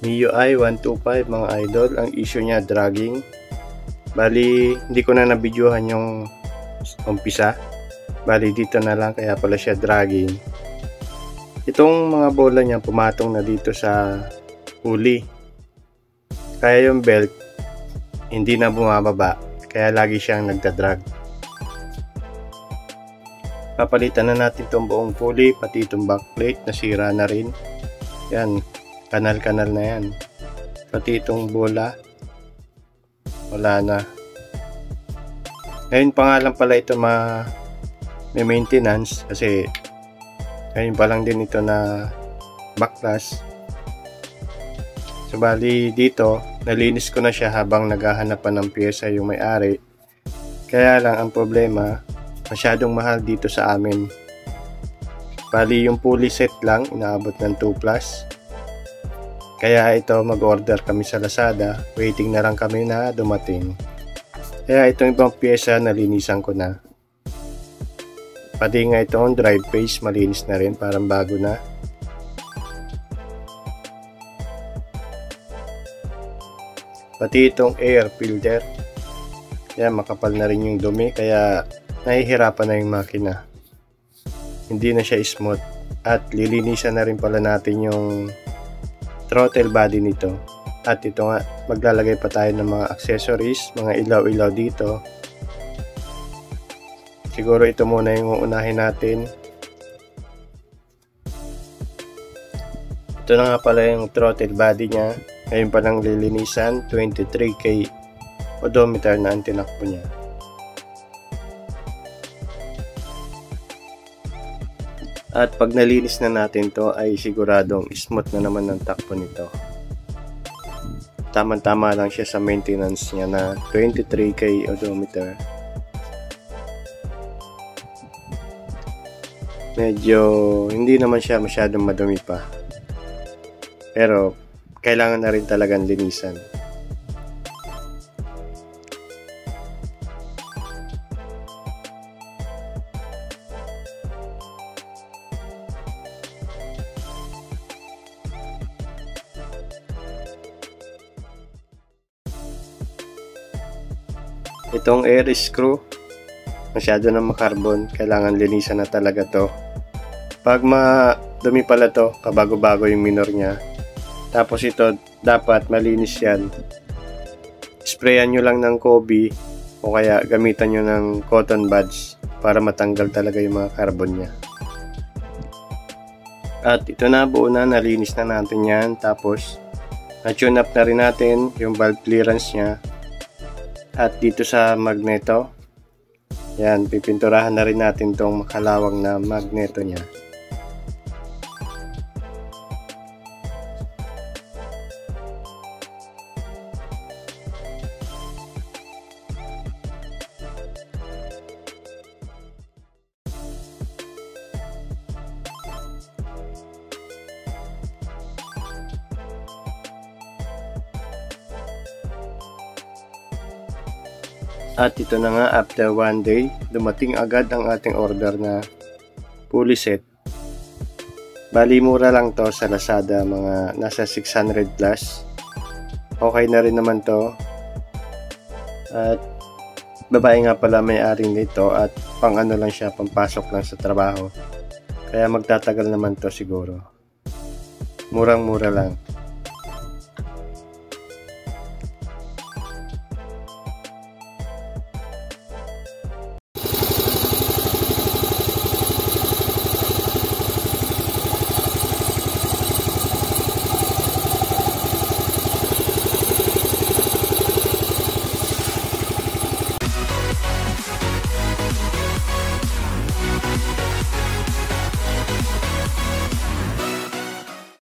MIUI 125 mga idol, ang issue niya dragging. Bali hindi ko na nabidyohan yung umpisa, bali dito na lang, kaya pala siya dragging. Itong mga bola niya pumatong na dito sa huli, kaya yung belt hindi na bumababa, kaya lagi siyang nagdadrag. Papalitan na natin itong buong pulley, pati itong backplate nasira na rin. Yan, kanal-kanal na yan. Pati itong bola wala na. Ngayon pa nga lang pala ito may maintenance, kasi ngayon pa lang din ito na backlash. So bali dito nalinis ko na siya habang naghahanap pa ng pyesa yung may-ari. Kaya lang ang problema, masyadong mahal dito sa amin. Bali yung pulley set lang inaabot ng 2+. Kaya ito mag-order kami sa Lazada, waiting na lang kami na dumating. Kaya itong ibang pyesa nalinisan ko na. Pati nga itong drive face malinis na rin, parang bago na. Pati itong air filter, yan, makapal na rin yung dumi, kaya nahihirapan na yung makina. Hindi na siya smooth. At lilinisan na rin pala natin yung throttle body nito. At ito nga, maglalagay pa tayo ng mga accessories, mga ilaw-ilaw dito. Siguro ito muna yung uunahin natin. Ito na nga pala yung throttle body niya. Ngayon pa lang lilinisan, 23K odometer na ang tinakbo niya. At pag nalinis na natin to, ay siguradong smooth na naman ang takbo nito. Tama-tama lang siya sa maintenance niya na 23K odometer. Medyo hindi naman siya masyadong madumi pa, pero kailangan na rin talagang linisan. Itong air screw, masyado na makarbon, kailangan linisan na talaga to. Pag madumi pala to, kabago-bago yung minor niya. Tapos ito, dapat malinis yan. Sprayan nyo lang ng Kobe, o kaya gamitan nyo ng cotton buds para matanggal talaga yung mga carbon niya. At ito na, buo na, nalinis na natin yan. Tapos na-tune up na rin natin yung valve clearance niya. At dito sa magneto, yan, pipinturahan na rin natin tong makalawang na magneto niya. At ito na nga, after 1 day, dumating agad ang ating order na pulley set. Bali mura lang to sa Lazada, mga nasa 600 plus. Okay na rin naman to. At babae nga pala may-ari nito, at pang ano lang siya, pampasok lang sa trabaho. Kaya magtatagal naman to siguro. Murang-mura lang.